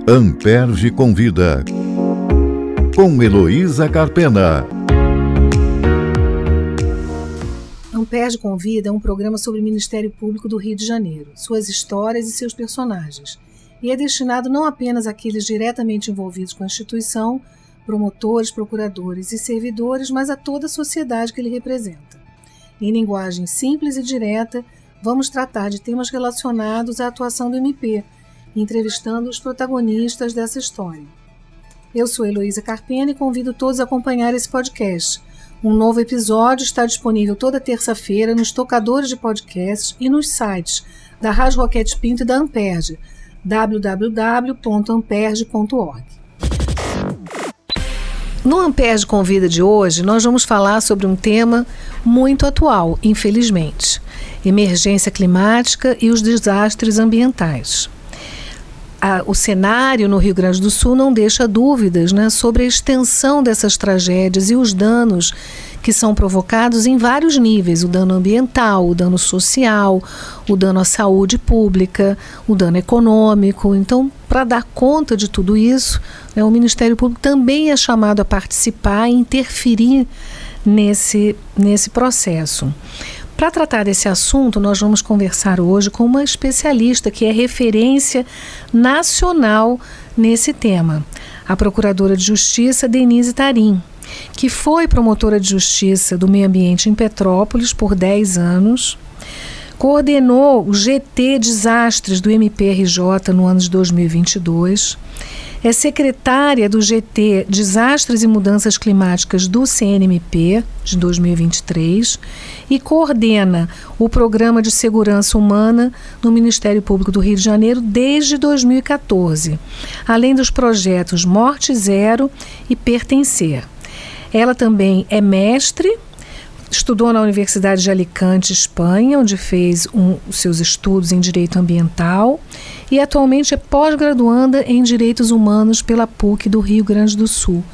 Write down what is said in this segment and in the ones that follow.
Amperge Convida, com Heloísa Carpena. Amperge Convida é um programa sobre o Ministério Público do Rio de Janeiro, suas histórias e seus personagens, e é destinado não apenas àqueles diretamente envolvidos com a instituição, promotores, procuradores e servidores, mas a toda a sociedade que ele representa. Em linguagem simples e direta, vamos tratar de temas relacionados à atuação do MP, entrevistando os protagonistas dessa história. Eu sou Heloísa Carpena e convido todos a acompanhar esse podcast. Um novo episódio está disponível toda terça-feira nos tocadores de podcasts e nos sites da Rádio Roquete Pinto e da Amperge, www.amperge.org. No Amperge Convida de hoje, nós vamos falar sobre um tema muito atual, infelizmente: emergência climática e os desastres ambientais. O cenário no Rio Grande do Sul não deixa dúvidas, sobre a extensão dessas tragédias e os danos que são provocados em vários níveis: o dano ambiental, o dano social, o dano à saúde pública, o dano econômico. Então, para dar conta de tudo isso, o Ministério Público também é chamado a participar e interferir nesse processo. Para tratar desse assunto, nós vamos conversar hoje com uma especialista que é referência nacional nesse tema, a Procuradora de Justiça Denise Tarim, que foi promotora de Justiça do Meio Ambiente em Petrópolis por 10 anos, coordenou o GT Desastres do MPRJ no ano de 2022, é secretária do GT Desastres e Mudanças Climáticas do CNMP de 2023 e coordena o Programa de Segurança Humana no Ministério Público do Rio de Janeiro desde 2014, além dos projetos Morte Zero e Pertencer. Ela também é mestre, estudou na Universidade de Alicante, Espanha, onde fez os seus estudos em Direito Ambiental e atualmente é pós-graduanda em Direitos Humanos pela PUC do Rio Grande do Sul.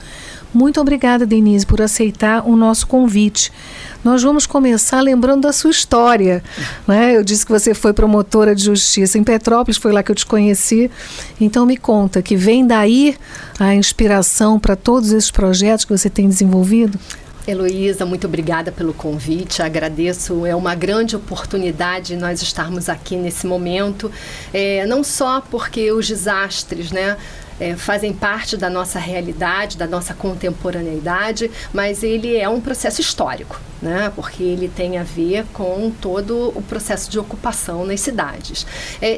Muito obrigada, Denise, por aceitar o nosso convite. Nós vamos começar lembrando da sua história, Eu disse que você foi promotora de justiça em Petrópolis, foi lá que eu te conheci. Então me conta, que vem daí a inspiração para todos esses projetos que você tem desenvolvido? Heloísa, muito obrigada pelo convite, agradeço, é uma grande oportunidade nós estarmos aqui nesse momento, não só porque os desastres, fazem parte da nossa realidade, da nossa contemporaneidade, mas ele é um processo histórico, porque ele tem a ver com todo o processo de ocupação nas cidades.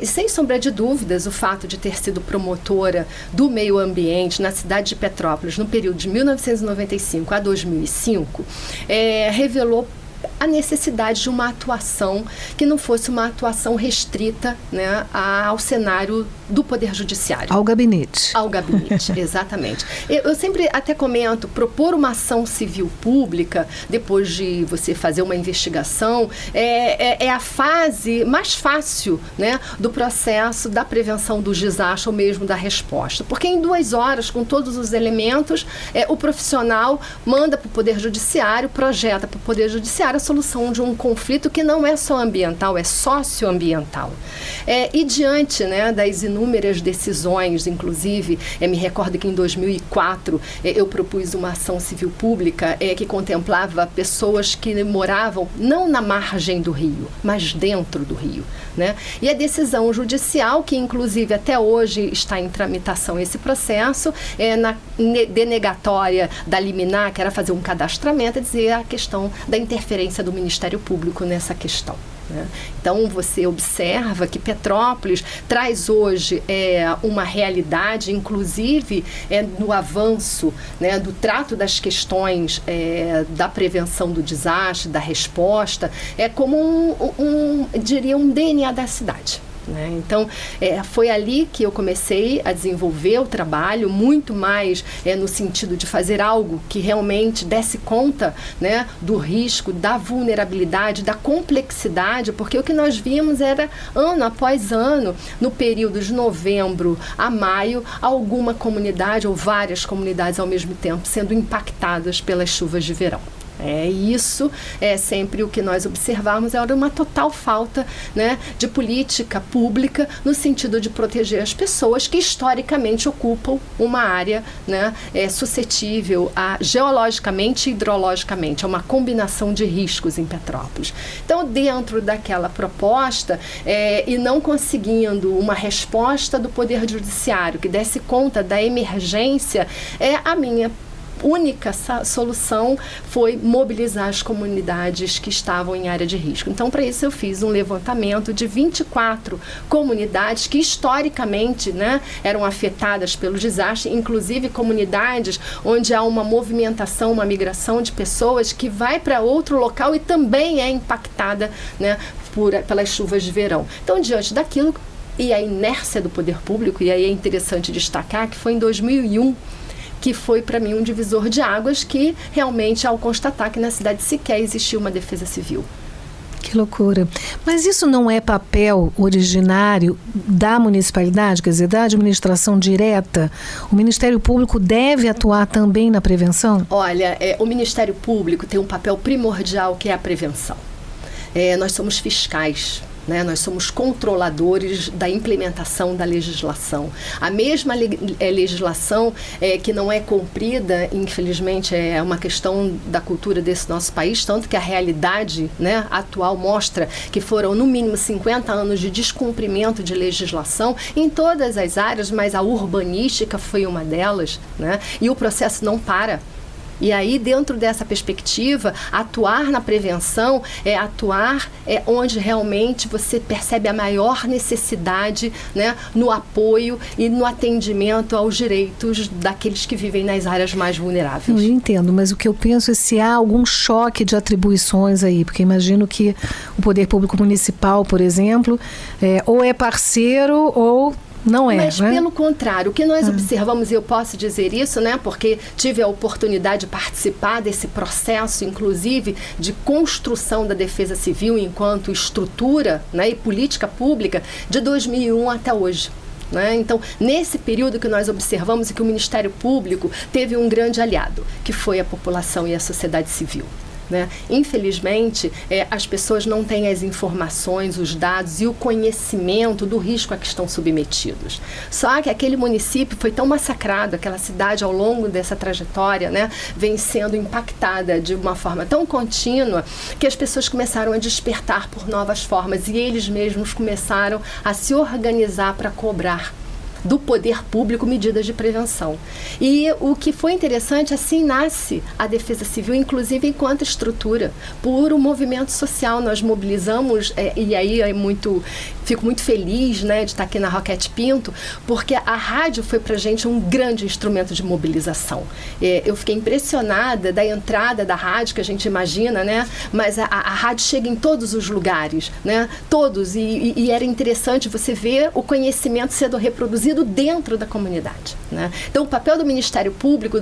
Sem sombra de dúvidas, o fato de ter sido promotora do meio ambiente na cidade de Petrópolis no período de 1995 a 2005 revelou a necessidade de uma atuação que não fosse uma atuação restrita ao cenário do Poder Judiciário. Ao gabinete. Ao gabinete, exatamente. Eu sempre até comento, propor uma ação civil pública, depois de você fazer uma investigação, é a fase mais fácil do processo da prevenção dos desastres ou mesmo da resposta. Porque em 2 horas, com todos os elementos, o profissional manda para o Poder Judiciário, projeta para o Poder Judiciário a solução de um conflito que não é só ambiental, é socioambiental. E diante das inúmeras decisões, inclusive, me recordo que em 2004 eu propus uma ação civil pública que contemplava pessoas que moravam não na margem do rio, mas dentro do rio. E a decisão judicial, que inclusive até hoje está em tramitação esse processo, na denegatória da liminar, que era fazer um cadastramento, dizer a questão da interferência do Ministério Público nessa questão. Então, você observa que Petrópolis traz hoje uma realidade, inclusive no avanço do trato das questões da prevenção do desastre, da resposta, como diria, um DNA da cidade. Então, foi ali que eu comecei a desenvolver o trabalho, muito mais no sentido de fazer algo que realmente desse conta do risco, da vulnerabilidade, da complexidade, porque o que nós vimos era, ano após ano, no período de novembro a maio, alguma comunidade ou várias comunidades ao mesmo tempo sendo impactadas pelas chuvas de verão. Isso é sempre o que nós observamos, era uma total falta, né, de política pública no sentido de proteger as pessoas que historicamente ocupam uma área, né, suscetível a geologicamente e hidrologicamente, a uma combinação de riscos em Petrópolis. Então, dentro daquela proposta, e não conseguindo uma resposta do Poder Judiciário que desse conta da emergência, a minha única solução foi mobilizar as comunidades que estavam em área de risco. Então, para isso, eu fiz um levantamento de 24 comunidades que, historicamente, né, eram afetadas pelo desastre, inclusive comunidades onde há uma movimentação, uma migração de pessoas que vai para outro local e também é impactada, né, pelas chuvas de verão. Então, diante daquilo, e a inércia do poder público, e aí é interessante destacar que foi em 2001 que foi para mim um divisor de águas, que realmente, ao constatar que na cidade sequer existia uma defesa civil. Que loucura. Mas isso não é papel originário da municipalidade, quer dizer, da administração direta? O Ministério Público deve atuar também na prevenção? Olha, o Ministério Público tem um papel primordial, que é a prevenção. Nós somos fiscais. Né? Nós somos controladores da implementação da legislação. A mesma legislação que não é cumprida, infelizmente, é uma questão da cultura desse nosso país, tanto que a realidade, né, atual mostra que foram no mínimo 50 anos de descumprimento de legislação em todas as áreas, mas a urbanística foi uma delas, né? E o processo não para. E aí, dentro dessa perspectiva, atuar na prevenção é atuar onde realmente você percebe a maior necessidade, né, no apoio e no atendimento aos direitos daqueles que vivem nas áreas mais vulneráveis. Eu entendo, mas o que eu penso é se há algum choque de atribuições aí, porque imagino que o Poder Público Municipal, por exemplo, ou é parceiro ou não é, mas, né? Pelo contrário, o que nós observamos, e eu posso dizer isso, né, porque tive a oportunidade de participar desse processo, inclusive, de construção da defesa civil enquanto estrutura, né, e política pública, de 2001 até hoje. Né? Então, nesse período que nós observamos e que o Ministério Público teve um grande aliado, que foi a população e a sociedade civil. Né? Infelizmente, as pessoas não têm as informações, os dados e o conhecimento do risco a que estão submetidos. Só que aquele município foi tão massacrado, aquela cidade ao longo dessa trajetória, né, vem sendo impactada de uma forma tão contínua que as pessoas começaram a despertar por novas formas e eles mesmos começaram a se organizar para cobrar do poder público medidas de prevenção. E o que foi interessante, assim nasce a Defesa Civil, inclusive enquanto estrutura, por um movimento social. Nós mobilizamos, e aí fico muito feliz, né, de estar aqui na Roquete Pinto, porque a rádio foi para a gente um grande instrumento de mobilização. Eu fiquei impressionada da entrada da rádio, que a gente imagina, né, mas a rádio chega em todos os lugares, né, todos, e era interessante você ver o conhecimento sendo reproduzido dentro da comunidade, né? Então, o papel do Ministério Público,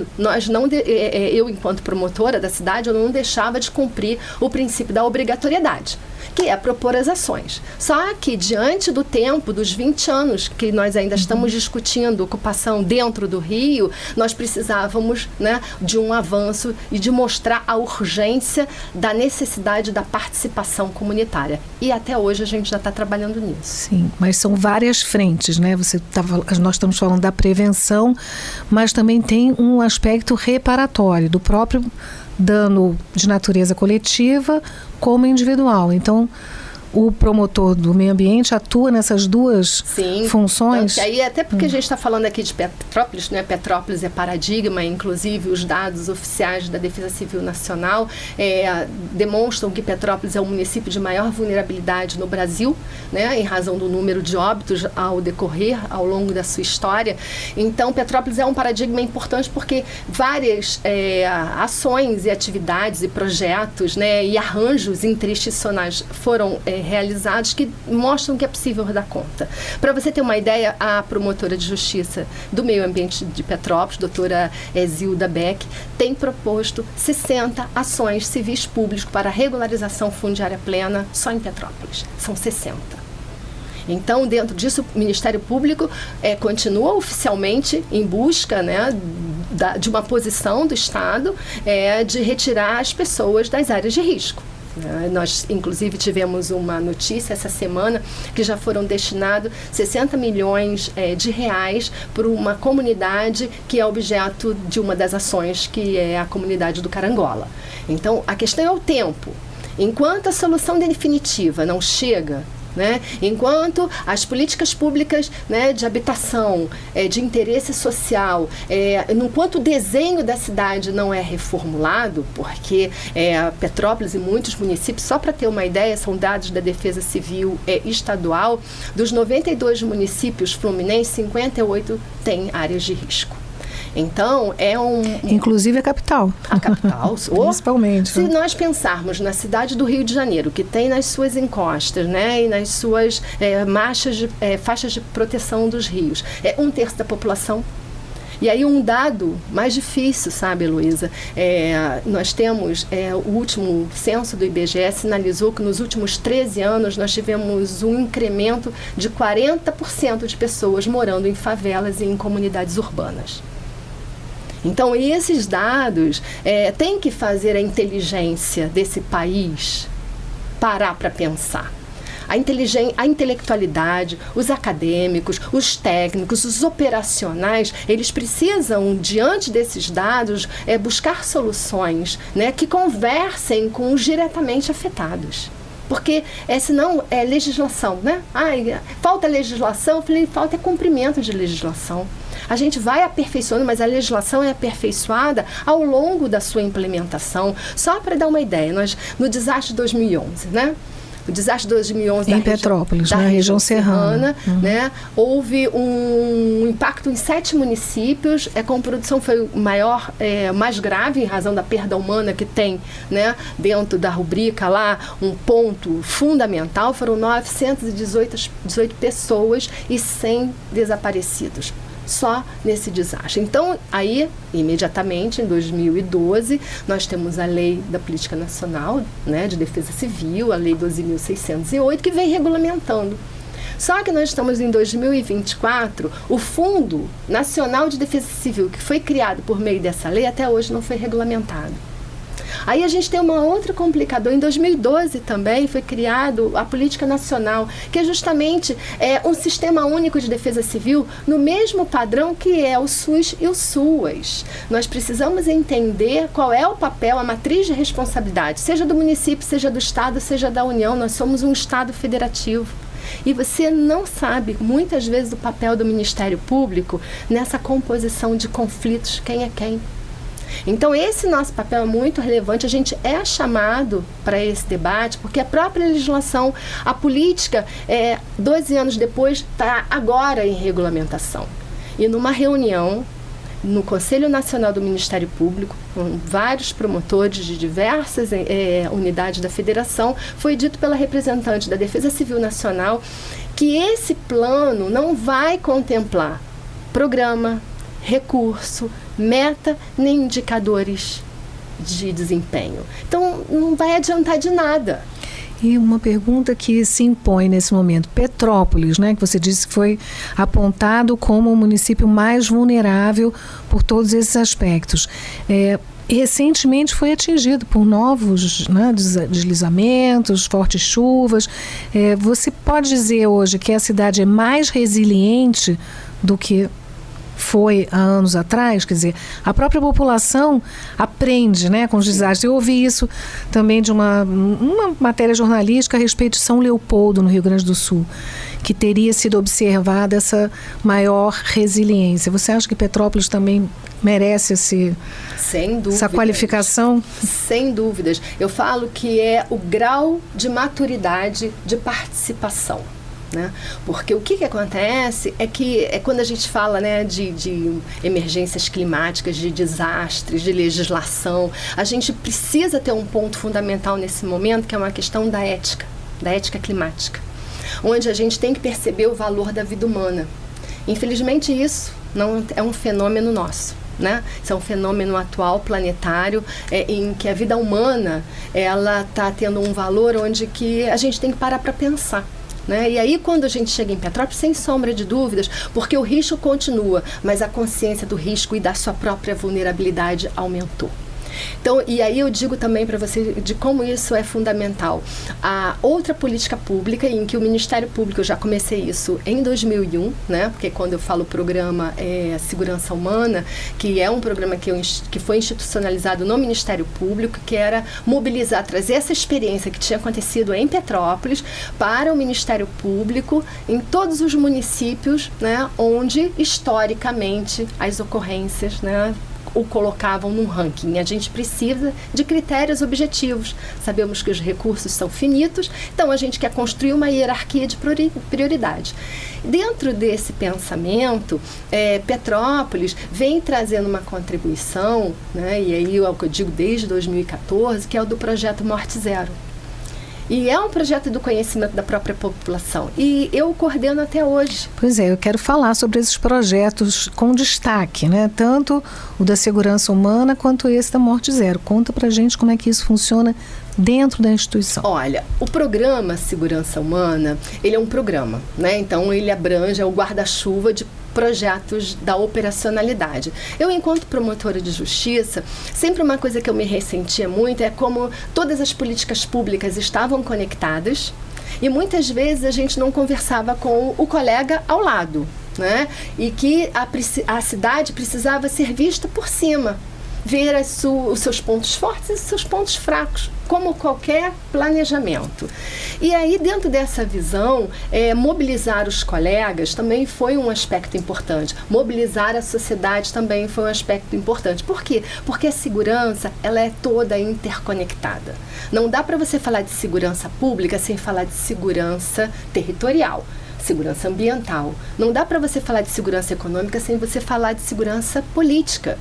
eu, enquanto promotora da cidade, eu não deixava de cumprir o princípio da obrigatoriedade, que é propor as ações. Só que, diante do tempo, dos 20 anos que nós ainda estamos discutindo ocupação dentro do Rio, nós precisávamos, né, de um avanço e de mostrar a urgência da necessidade da participação comunitária. E até hoje a gente já está trabalhando nisso. Sim, mas são várias frentes, né? Nós estamos falando da prevenção, mas também tem um aspecto reparatório do próprio dano de natureza coletiva como individual. Então, o promotor do meio ambiente atua nessas duas funções? Sim, aí até porque a gente está falando aqui de Petrópolis, né? Petrópolis é paradigma, inclusive os dados oficiais da Defesa Civil Nacional demonstram que Petrópolis é o município de maior vulnerabilidade no Brasil, né? Em razão do número de óbitos ao longo da sua história. Então, Petrópolis é um paradigma importante porque várias ações e atividades e projetos, né, e arranjos interinstitucionais foram realizados que mostram que é possível dar conta. Para você ter uma ideia, a promotora de justiça do meio ambiente de Petrópolis, doutora Zilda Beck, tem proposto 60 ações civis públicas para regularização fundiária plena só em Petrópolis. São 60. Então, dentro disso, o Ministério Público continua oficialmente em busca, né, de uma posição do Estado de retirar as pessoas das áreas de risco. Nós, inclusive, tivemos uma notícia essa semana que já foram destinados 60 milhões de reais para uma comunidade que é objeto de uma das ações, que é a comunidade do Carangola. Então, a questão é o tempo. Enquanto a solução definitiva não chega, né, enquanto as políticas públicas, né, de habitação, de interesse social, enquanto o desenho da cidade não é reformulado, porque Petrópolis e muitos municípios, só para ter uma ideia, são dados da Defesa Civil estadual, dos 92 municípios fluminenses, 58 têm áreas de risco. Então, inclusive a capital. A capital. Principalmente. Se nós pensarmos na cidade do Rio de Janeiro, que tem nas suas encostas, né, e nas suas faixas de proteção dos rios, 1/3 da população. E aí um dado mais difícil, sabe, Heloísa? Nós temos, o último censo do IBGE sinalizou que nos últimos 13 anos nós tivemos um incremento de 40% de pessoas morando em favelas e em comunidades urbanas. Então, esses dados têm que fazer a inteligência desse país parar para pensar. A intelectualidade, os acadêmicos, os técnicos, os operacionais, eles precisam, diante desses dados, buscar soluções, né, que conversem com os diretamente afetados. Porque senão é legislação, né? Falta legislação, eu falei, falta cumprimento de legislação. A gente vai aperfeiçoando, mas a legislação é aperfeiçoada ao longo da sua implementação. Só para dar uma ideia, nós, no desastre de 2011, né? O desastre de 2011 em Petrópolis, na região serrana, né? Houve um impacto em 7 municípios. Com produção foi o mais grave em razão da perda humana que tem, né? Dentro da rubrica lá, um ponto fundamental, foram 918 pessoas e 100 desaparecidos. Só nesse desastre. Então, aí, imediatamente, em 2012, nós temos a Lei da Política Nacional, né, de Defesa Civil, a Lei 12.608, que vem regulamentando. Só que nós estamos em 2024, o Fundo Nacional de Defesa Civil, que foi criado por meio dessa lei, até hoje não foi regulamentado. Aí a gente tem uma outra complicador. Em 2012 também foi criado a Política Nacional, que é justamente um sistema único de defesa civil no mesmo padrão que é o SUS e o SUAS. Nós precisamos entender qual é o papel, a matriz de responsabilidade, seja do município, seja do Estado, seja da União. Nós somos um Estado federativo. E você não sabe, muitas vezes, o papel do Ministério Público nessa composição de conflitos, quem é quem. Então, esse nosso papel é muito relevante. A gente é chamado para esse debate, porque a própria legislação, a política, 12 anos depois, está agora em regulamentação. E numa reunião no Conselho Nacional do Ministério Público, com vários promotores de diversas unidades da federação, foi dito pela representante da Defesa Civil Nacional que esse plano não vai contemplar programa, recurso, meta, nem indicadores de desempenho. Então, não vai adiantar de nada. E uma pergunta que se impõe nesse momento. Petrópolis, né, que você disse que foi apontado como o município mais vulnerável por todos esses aspectos. Recentemente foi atingido por novos, né, deslizamentos, fortes chuvas. Você pode dizer hoje que a cidade é mais resiliente do que foi há anos atrás? Quer dizer, a própria população aprende, né, com os desastres. Eu ouvi isso também de uma matéria jornalística a respeito de São Leopoldo, no Rio Grande do Sul, que teria sido observada essa maior resiliência. Você acha que Petrópolis também merece essa qualificação? Sem dúvidas. Eu falo que é o grau de maturidade de participação. Né? Porque o que acontece é que quando a gente fala, né, de emergências climáticas, de desastres, de legislação, a gente precisa ter um ponto fundamental nesse momento, que é uma questão da ética climática, onde a gente tem que perceber o valor da vida humana. Infelizmente, isso não é um fenômeno nosso. Né? Isso é um fenômeno atual, planetário, em que a vida humana ela está tendo um valor onde que a gente tem que parar para pensar. né? E aí, quando a gente chega em Petrópolis, sem sombra de dúvidas, porque o risco continua, mas a consciência do risco e da sua própria vulnerabilidade aumentou. Então, e aí eu digo também para você de como isso é fundamental. A outra política pública em que o Ministério Público, eu já comecei isso em 2001, né? Porque quando eu falo programa Segurança Humana, que é um programa que foi institucionalizado no Ministério Público, que era mobilizar, trazer essa experiência que tinha acontecido em Petrópolis para o Ministério Público em todos os municípios, né? Onde historicamente as ocorrências, né, o colocavam num ranking. A gente precisa de critérios objetivos. Sabemos que os recursos são finitos, então a gente quer construir uma hierarquia de prioridade. Dentro desse pensamento, Petrópolis vem trazendo uma contribuição, né, e aí é o que eu digo desde 2014, que é o do projeto Morte Zero. E é um projeto do conhecimento da própria população. E eu o coordeno até hoje. Pois é, eu quero falar sobre esses projetos com destaque, né? Tanto o da segurança humana quanto esse da Morte Zero. Conta pra gente como é que isso funciona dentro da instituição. Olha, o programa Segurança Humana, ele é um programa, né? Então ele abrange o guarda-chuva de projetos da operacionalidade. Eu, enquanto promotora de justiça, sempre uma coisa que eu me ressentia muito é como todas as políticas públicas estavam conectadas e muitas vezes a gente não conversava com o colega ao lado, né? E que a cidade precisava ser vista por cima, ver os seus pontos fortes e os seus pontos fracos, como qualquer planejamento. E aí, dentro dessa visão, mobilizar os colegas também foi um aspecto importante. Mobilizar a sociedade também foi um aspecto importante. Por quê? Porque a segurança, ela é toda interconectada. Não dá para você falar de segurança pública sem falar de segurança territorial, segurança ambiental. Não dá para você falar de segurança econômica sem você falar de segurança política.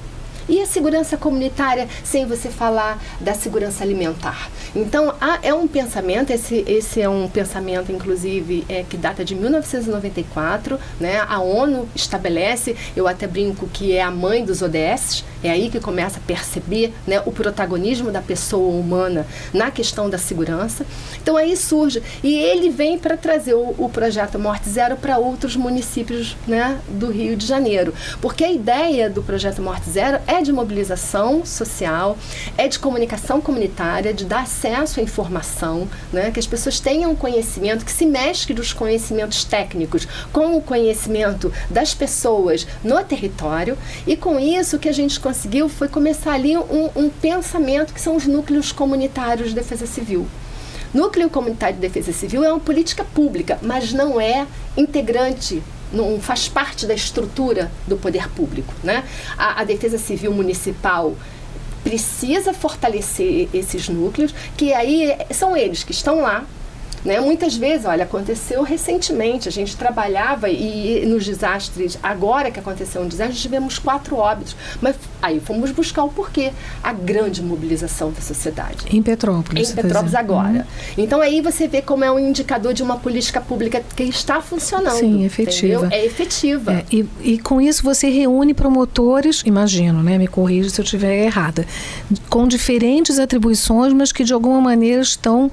E a segurança comunitária sem você falar da segurança alimentar. Então, é um pensamento, esse é um pensamento, inclusive, que data de 1994, né? A ONU estabelece, eu até brinco que é a mãe dos ODS, é aí que começa a perceber, né, o protagonismo da pessoa humana na questão da segurança. Então, aí surge, e ele vem para trazer o projeto Morte Zero para outros municípios, né, do Rio de Janeiro. Porque a ideia do projeto Morte Zero é de mobilização social, é de comunicação comunitária, de dar acesso à informação, né, que as pessoas tenham conhecimento, que se mescle os conhecimentos técnicos com o conhecimento das pessoas no território, e com isso o que a gente conseguiu foi começar ali um pensamento que são os núcleos comunitários de defesa civil. Núcleo comunitário de defesa civil é uma política pública, mas não é integrante, não faz parte da estrutura do poder público, né? A Defesa Civil Municipal precisa fortalecer esses núcleos, que aí são eles que estão lá, né? Muitas vezes, olha, aconteceu recentemente, a gente trabalhava e nos desastres, agora que aconteceu um desastre, tivemos 4 óbitos, mas aí fomos buscar o porquê, a grande mobilização da sociedade. Em Petrópolis. Em Petrópolis agora. Então aí você vê como é um indicador de uma política pública que está funcionando. Sim, efetiva. Entendeu? É efetiva. E com isso você reúne promotores, imagino, né? Me corrija se eu estiver errada, com diferentes atribuições, mas que de alguma maneira estão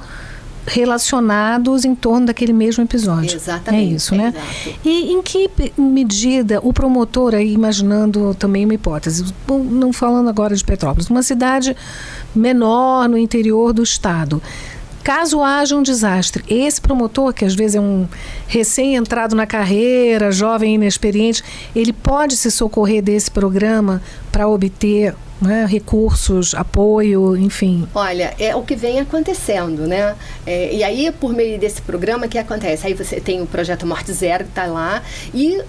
relacionados em torno daquele mesmo episódio. Exatamente. É isso, né? Exato. E em que medida o promotor, aí imaginando também uma hipótese, não falando agora de Petrópolis, uma cidade menor no interior do estado, caso haja um desastre, esse promotor, que às vezes é um recém-entrado na carreira, jovem inexperiente, ele pode se socorrer desse programa para obter, né, recursos, apoio, enfim? Olha, é o que vem acontecendo, né? E aí, por meio desse programa, o que acontece? Aí você tem o projeto Morte Zero, que está lá, e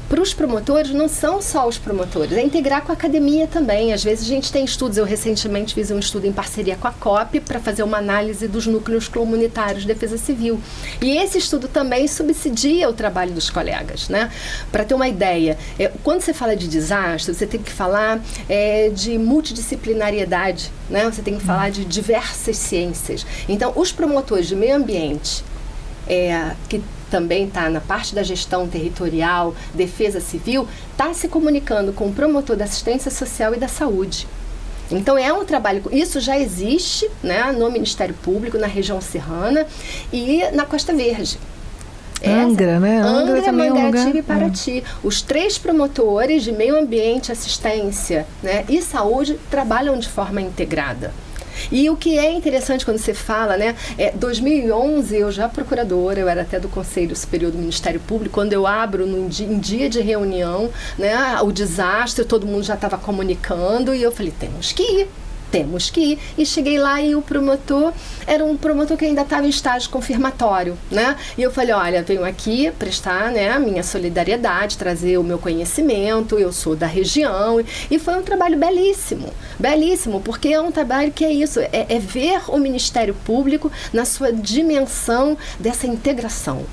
para os promotores, não são só os promotores, é integrar com a academia também. Às vezes a gente tem estudos, eu recentemente fiz um estudo em parceria com a COP para fazer uma análise dos núcleos comunitários de defesa civil. E esse estudo também subsidia o trabalho dos colegas, né? Para ter uma ideia, quando você fala de desastre, você tem que falar de multidisciplinariedade, né? Você tem que falar de diversas ciências. Então, os promotores de meio ambiente, que também está na parte da gestão territorial, defesa civil, está se comunicando com o promotor da assistência social e da saúde. Então é um trabalho, isso já existe, né, no Ministério Público, na região serrana e na Costa Verde. Angra, né? Angra também é um lugar. Mangaratiba e Paraty. Os 3 promotores de meio ambiente, assistência, né, e saúde trabalham de forma integrada. E o que é interessante quando você fala, né, 2011 eu já procuradora, eu era até do Conselho Superior do Ministério Público, quando eu abro em dia de reunião, né, o desastre, todo mundo já estava comunicando e eu falei, temos que ir. E cheguei lá e o promotor era um promotor que ainda estava em estágio confirmatório, né? E eu falei, olha, venho aqui prestar, né, a minha solidariedade, trazer o meu conhecimento, eu sou da região. E foi um trabalho belíssimo, porque é um trabalho que é isso, é ver o Ministério Público na sua dimensão dessa integração,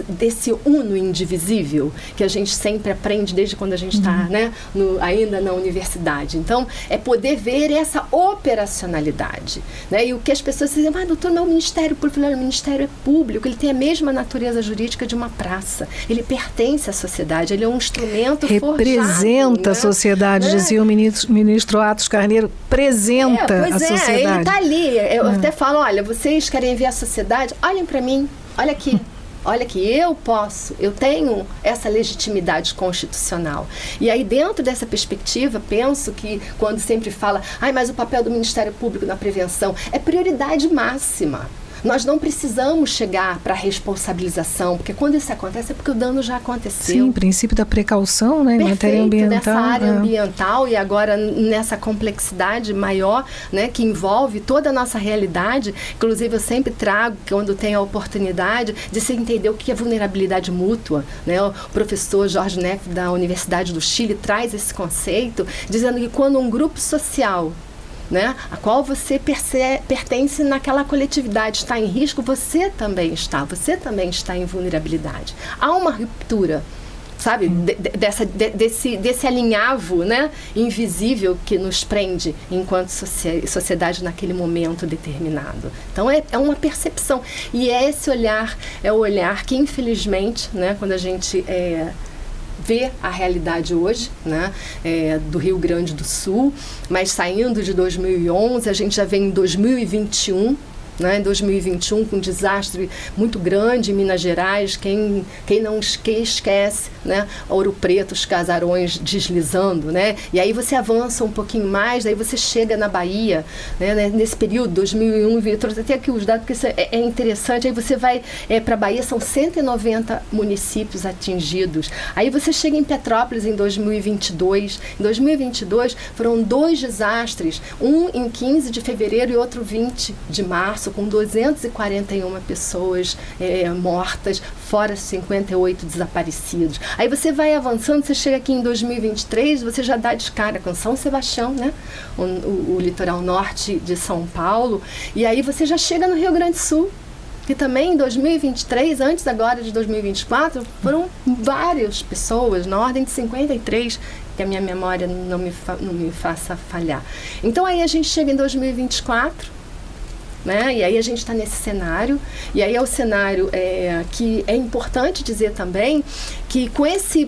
desse uno indivisível, que a gente sempre aprende desde quando a gente está, né, ainda na universidade. Então, é poder ver essa operacionalidade, né? E o que as pessoas dizem, doutor, não é o Ministério Público. O Ministério é público, ele tem a mesma natureza jurídica de uma praça, ele pertence à sociedade, ele é um instrumento representa forjado, a sociedade, dizia o ministro Atos Carneiro, representa a sociedade. Ele está ali, eu até falo, olha, vocês querem ver a sociedade, olhem para mim, olha aqui. Olha que eu tenho essa legitimidade constitucional. E aí, dentro dessa perspectiva, penso que quando sempre fala, mas o papel do Ministério Público na prevenção é prioridade máxima. Nós não precisamos chegar para a responsabilização, porque quando isso acontece é porque o dano já aconteceu. Sim, princípio da precaução, né, em matéria ambiental. Nessa área ambiental e agora nessa complexidade maior, né, que envolve toda a nossa realidade. Inclusive, eu sempre trago, quando tenho a oportunidade, de se entender o que é vulnerabilidade mútua, né? O professor Jorge Neff, da Universidade do Chile, traz esse conceito, dizendo que quando um grupo social, né, a qual você pertence naquela coletividade, está em risco, você também está em vulnerabilidade. Há uma ruptura, sabe, desse alinhavo, né, invisível que nos prende enquanto sociedade naquele momento determinado. Então é uma percepção, e esse olhar é o olhar que, infelizmente, né, quando a gente vê a realidade hoje, né, do Rio Grande do Sul, mas saindo de 2011, a gente já vem em 2021, né, em 2021, com um desastre muito grande em Minas Gerais. Quem esquece, né, Ouro Preto, os casarões deslizando, né, e aí você avança um pouquinho mais, daí você chega na Bahia, né, nesse período, 2001, eu trouxe até aqui os dados, porque isso é interessante. Aí você vai para a Bahia, são 190 municípios atingidos. Aí você chega em Petrópolis em 2022. Em 2022 foram 2 desastres, um em 15 de fevereiro e outro 20 de março, com 241 pessoas mortas, fora 58 desaparecidos. Aí você vai avançando, você chega aqui em 2023, você já dá de cara com São Sebastião, né? O litoral norte de São Paulo, e aí você já chega no Rio Grande do Sul, que também em 2023, antes agora de 2024, foram várias pessoas, na ordem de 53, que a minha memória não me faça falhar. Então aí a gente chega em 2024, né? E aí a gente está nesse cenário, e aí é o cenário que é importante dizer também que com esse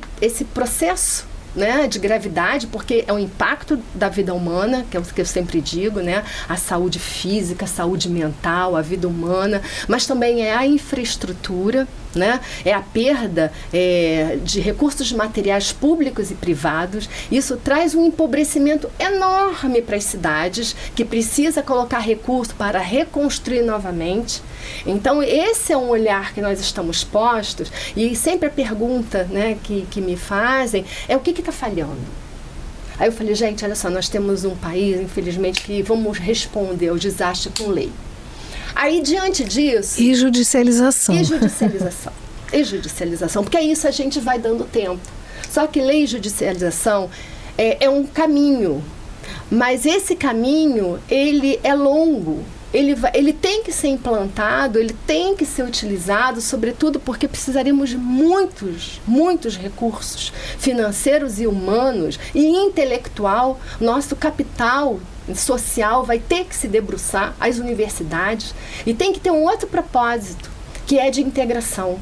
processo, né, de gravidade, porque é o impacto da vida humana, que é o que eu sempre digo, né, a saúde física, a saúde mental, a vida humana, mas também é a infraestrutura, né, é a perda de recursos materiais públicos e privados. Isso traz um empobrecimento enorme para as cidades, que precisa colocar recurso para reconstruir novamente. Então, esse é um olhar que nós estamos postos, e sempre a pergunta, né, que me fazem é: o que está falhando? Aí eu falei, gente, olha só, nós temos um país, infelizmente, que vamos responder ao desastre com lei. Aí, diante disso... E judicialização. E judicialização, porque isso a gente vai dando tempo. Só que lei e judicialização é um caminho, mas esse caminho, ele é longo. Ele tem que ser implantado, ele tem que ser utilizado, sobretudo porque precisaremos de muitos recursos financeiros e humanos e intelectual. Nosso capital social vai ter que se debruçar às universidades, e tem que ter um outro propósito, que é de integração.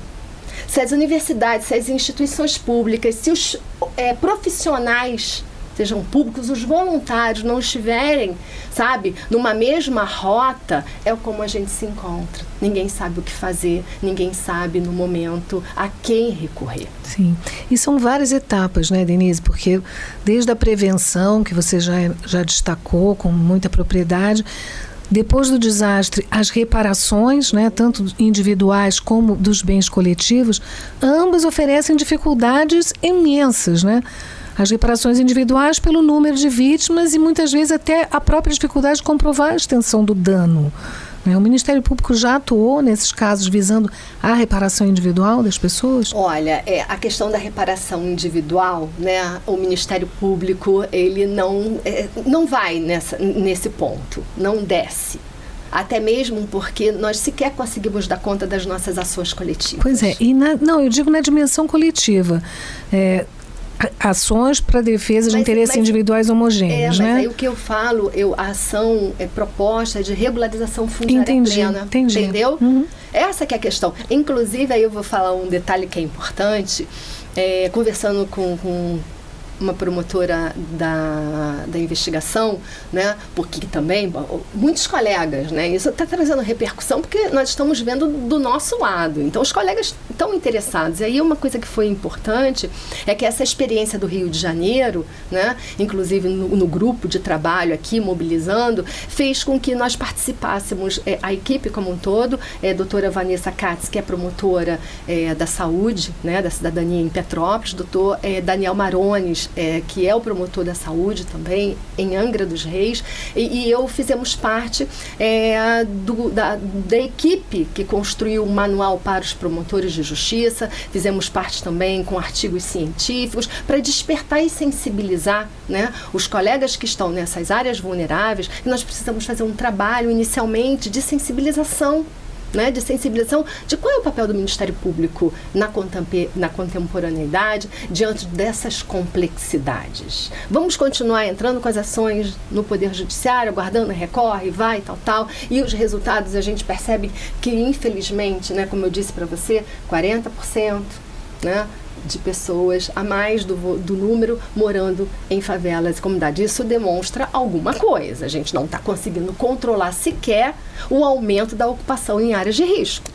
Se as universidades, se as instituições públicas, se os profissionais, sejam públicos, os voluntários não estiverem, sabe, numa mesma rota, é como a gente se encontra. Ninguém sabe o que fazer, ninguém sabe no momento a quem recorrer. Sim, e são várias etapas, né, Denise? Porque desde a prevenção, que você já destacou com muita propriedade, depois do desastre, as reparações, né, tanto individuais como dos bens coletivos, ambas oferecem dificuldades imensas, né? As reparações individuais pelo número de vítimas e muitas vezes até a própria dificuldade de comprovar a extensão do dano. O Ministério Público já atuou nesses casos visando a reparação individual das pessoas? Olha, a questão da reparação individual, né, o Ministério Público, ele não vai nesse ponto, não desce. Até mesmo porque nós sequer conseguimos dar conta das nossas ações coletivas. Pois é, eu digo na dimensão coletiva. Ações para defesa de interesses individuais homogêneos, né? Mas aí o que eu falo, a ação proposta de regularização fundiária plena. Entendi. Entendeu? Uhum. Essa que é a questão. Inclusive, aí eu vou falar um detalhe que é importante, conversando com uma promotora da investigação, né? Porque também, muitos colegas, né? Isso está trazendo repercussão porque nós estamos vendo do nosso lado. Então, os colegas estão interessados. E aí, uma coisa que foi importante é que essa experiência do Rio de Janeiro, né? Inclusive no grupo de trabalho aqui, mobilizando, fez com que nós participássemos, a equipe como um todo, a doutora Vanessa Katz, que é promotora da saúde, né? Da cidadania em Petrópolis, doutor Daniel Marones, que é o promotor da saúde também, em Angra dos Reis, e eu fizemos parte da equipe que construiu o manual para os promotores de justiça, fizemos parte também com artigos científicos, para despertar e sensibilizar, né, os colegas que estão nessas áreas vulneráveis, e nós precisamos fazer um trabalho inicialmente de sensibilização, né, de sensibilização de qual é o papel do Ministério Público na contemporaneidade diante dessas complexidades. Vamos continuar entrando com as ações no Poder Judiciário, aguardando, recorre, vai, tal, e os resultados a gente percebe que, infelizmente, né, como eu disse para você, 40%, né, de pessoas a mais do número morando em favelas e comunidades. Isso demonstra alguma coisa. A gente não está conseguindo controlar sequer o aumento da ocupação em áreas de risco.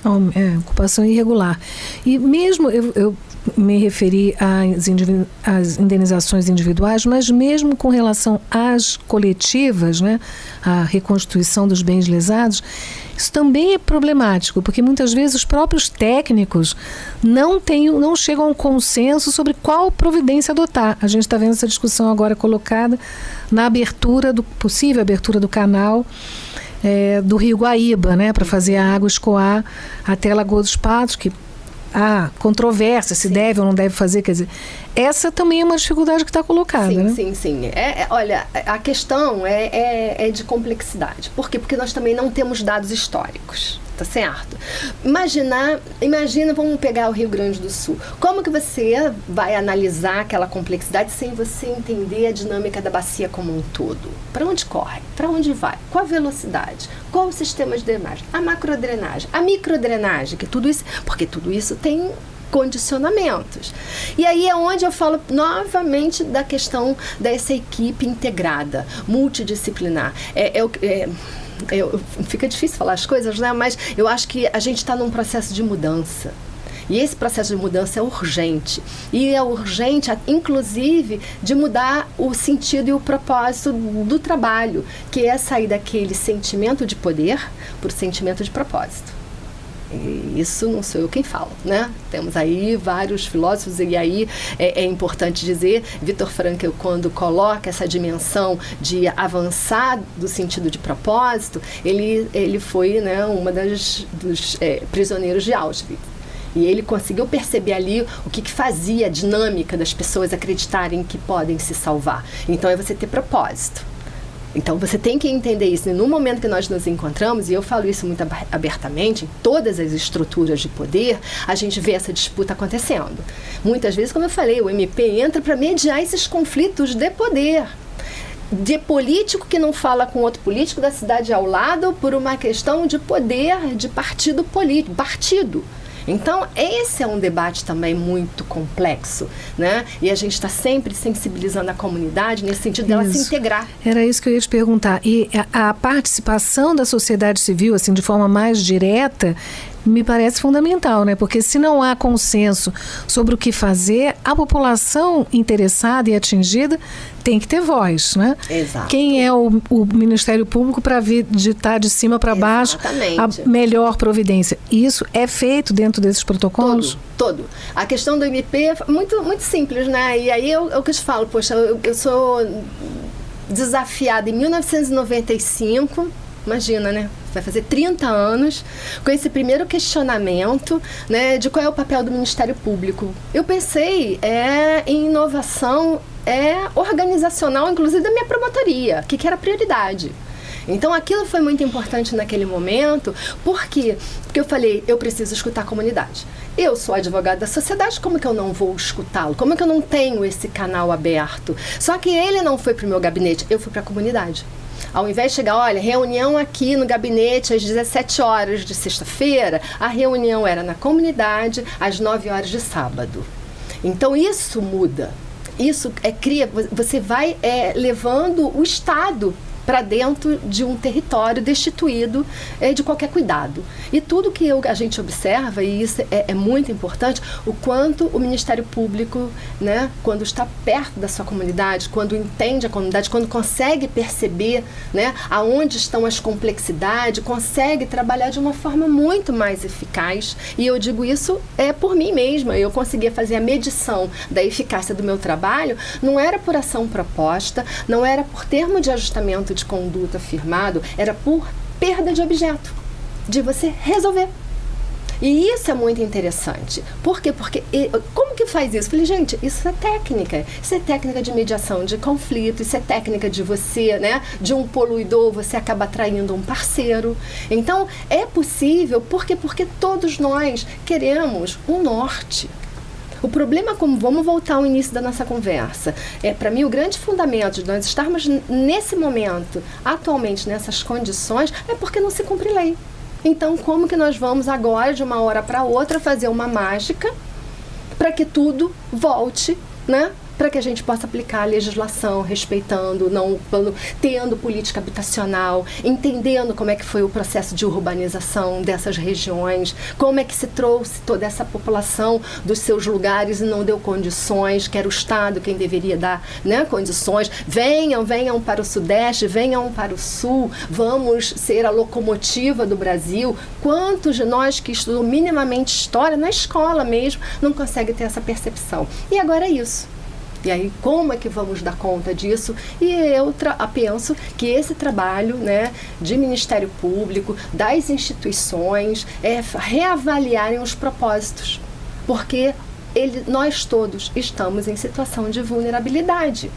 Ocupação irregular. E mesmo eu me referi às indenizações individuais, mas mesmo com relação às coletivas, né, a reconstituição dos bens lesados, isso também é problemático, porque muitas vezes os próprios técnicos não chegam a um consenso sobre qual providência adotar. A gente está vendo essa discussão agora colocada na possível abertura do canal do Rio Guaíba, né, para fazer a água escoar até Lagoa dos Patos, que há controvérsia se deve ou não deve fazer, quer dizer, essa também é uma dificuldade que está colocada, né? Sim. Olha, a questão é de complexidade. Por quê? Porque nós também não temos dados históricos, tá certo? Imagina, vamos pegar o Rio Grande do Sul. Como que você vai analisar aquela complexidade sem você entender a dinâmica da bacia como um todo? Para onde corre? Para onde vai? Qual a velocidade? Qual o sistema de drenagem? A macrodrenagem, a microdrenagem, porque tudo isso tem condicionamentos. E aí é onde eu falo novamente da questão dessa equipe integrada, multidisciplinar. Fica difícil falar as coisas, né? Mas eu acho que a gente está num processo de mudança. E esse processo de mudança é urgente. E é urgente, inclusive, de mudar o sentido e o propósito do trabalho, que é sair daquele sentimento de poder para o sentimento de propósito. E isso não sou eu quem falo, né? Temos aí vários filósofos, e aí é importante dizer, Viktor Frankl, quando coloca essa dimensão de avançar do sentido de propósito, ele foi, né, dos prisioneiros de Auschwitz. E ele conseguiu perceber ali o que fazia a dinâmica das pessoas acreditarem que podem se salvar. Então é você ter propósito. Então, você tem que entender isso. E no momento que nós nos encontramos, e eu falo isso muito abertamente, em todas as estruturas de poder, a gente vê essa disputa acontecendo. Muitas vezes, como eu falei, o MP entra para mediar esses conflitos de poder. De político que não fala com outro político da cidade ao lado por uma questão de poder de partido político. Então, esse é um debate também muito complexo, né? E a gente está sempre sensibilizando a comunidade nesse sentido dela se integrar. Era isso que eu ia te perguntar. E a participação da sociedade civil, assim, de forma mais direta, me parece fundamental, né? Porque se não há consenso sobre o que fazer, a população interessada e atingida tem que ter voz, né? Exato. Quem é o Ministério Público para vir ditar de cima para baixo a melhor providência? Isso é feito dentro desses protocolos? Todo. A questão do MP é muito, muito simples, né? E aí eu que te falo, poxa, eu sou desafiada em 1995, imagina, né? Vai fazer 30 anos, com esse primeiro questionamento, né, de qual é o papel do Ministério Público. Eu pensei em inovação organizacional, inclusive da minha promotoria, que era a prioridade. Então, aquilo foi muito importante naquele momento. Por quê? Porque eu falei, eu preciso escutar a comunidade. Eu sou advogada da sociedade, como que eu não vou escutá-lo? Como que eu não tenho esse canal aberto? Só que ele não foi para o meu gabinete, eu fui para a comunidade. Ao invés de chegar, olha, reunião aqui no gabinete às 17 horas de sexta-feira, a reunião era na comunidade às 9 horas de sábado. Então, isso muda. Isso você vai levando o Estado para dentro de um território destituído de qualquer cuidado. E tudo que a gente observa, e isso é muito importante, o quanto o Ministério Público, né, quando está perto da sua comunidade, quando entende a comunidade, quando consegue perceber, né, aonde estão as complexidades, consegue trabalhar de uma forma muito mais eficaz. E eu digo isso por mim mesma. Eu conseguia fazer a medição da eficácia do meu trabalho, não era por ação proposta, não era por termo de ajustamento de conduta firmado, era por perda de objeto, de você resolver. E isso é muito interessante. Por quê? Porque como que faz isso? Falei, gente, isso é técnica. Isso é técnica de mediação de conflito, isso é técnica de você, né, de um poluidor, você acaba atraindo um parceiro. Então, é possível, por quê? Porque todos nós queremos um norte. O problema, vamos voltar ao início da nossa conversa, para mim o grande fundamento de nós estarmos nesse momento, atualmente nessas condições, é porque não se cumpre lei. Então, como que nós vamos agora, de uma hora para outra, fazer uma mágica para que tudo volte, né? Para que a gente possa aplicar a legislação, respeitando, não tendo política habitacional, entendendo como é que foi o processo de urbanização dessas regiões, como é que se trouxe toda essa população dos seus lugares e não deu condições, que era o Estado quem deveria dar, né, condições. Venham para o Sudeste, venham para o Sul, vamos ser a locomotiva do Brasil. Quantos de nós que estudam minimamente história, na escola mesmo, não conseguem ter essa percepção? E agora é isso. E aí, como é que vamos dar conta disso? E eu penso que esse trabalho, né, de Ministério Público, das instituições, reavaliarem os propósitos. Porque nós todos estamos em situação de vulnerabilidade.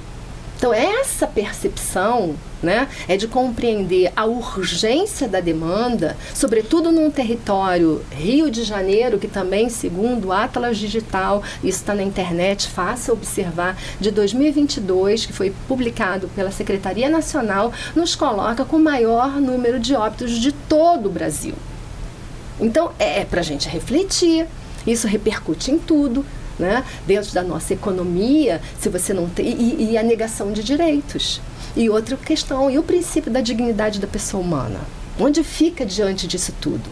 Então, essa percepção, né, é de compreender a urgência da demanda, sobretudo num território Rio de Janeiro, que também, segundo o Atlas Digital, isso está na internet, fácil observar, de 2022, que foi publicado pela Secretaria Nacional, nos coloca com o maior número de óbitos de todo o Brasil. Então, para a gente refletir, isso repercute em tudo. Né? Dentro da nossa economia, se você não tem, e a negação de direitos. E outra questão, e o princípio da dignidade da pessoa humana? Onde fica diante disso tudo?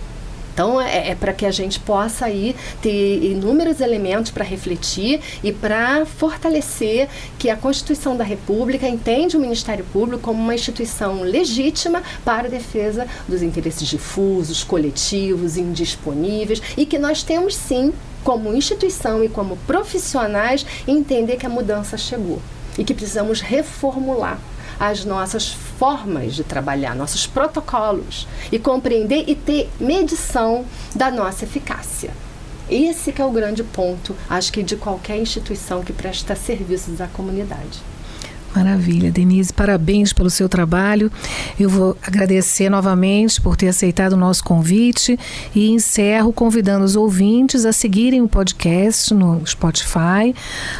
Então, para que a gente possa aí ter inúmeros elementos para refletir e para fortalecer que a Constituição da República entende o Ministério Público como uma instituição legítima para a defesa dos interesses difusos, coletivos, indisponíveis, e que nós temos, sim, como instituição e como profissionais, entender que a mudança chegou e que precisamos reformular as nossas formas de trabalhar, nossos protocolos, e compreender e ter medição da nossa eficácia. Esse que é o grande ponto, acho que de qualquer instituição que presta serviços à comunidade. Maravilha, Denise, parabéns pelo seu trabalho. Eu vou agradecer novamente por ter aceitado o nosso convite e encerro convidando os ouvintes a seguirem o podcast no Spotify,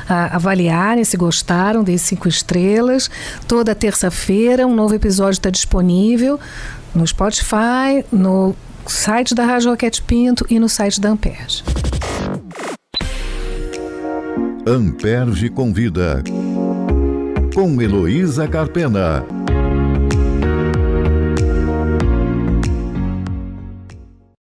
a avaliarem se gostaram, dê 5 estrelas. Toda terça-feira um novo episódio está disponível no Spotify, no site da Rádio Roquete Pinto e no site da Amperge. Amperge convida, com Heloísa Carpena.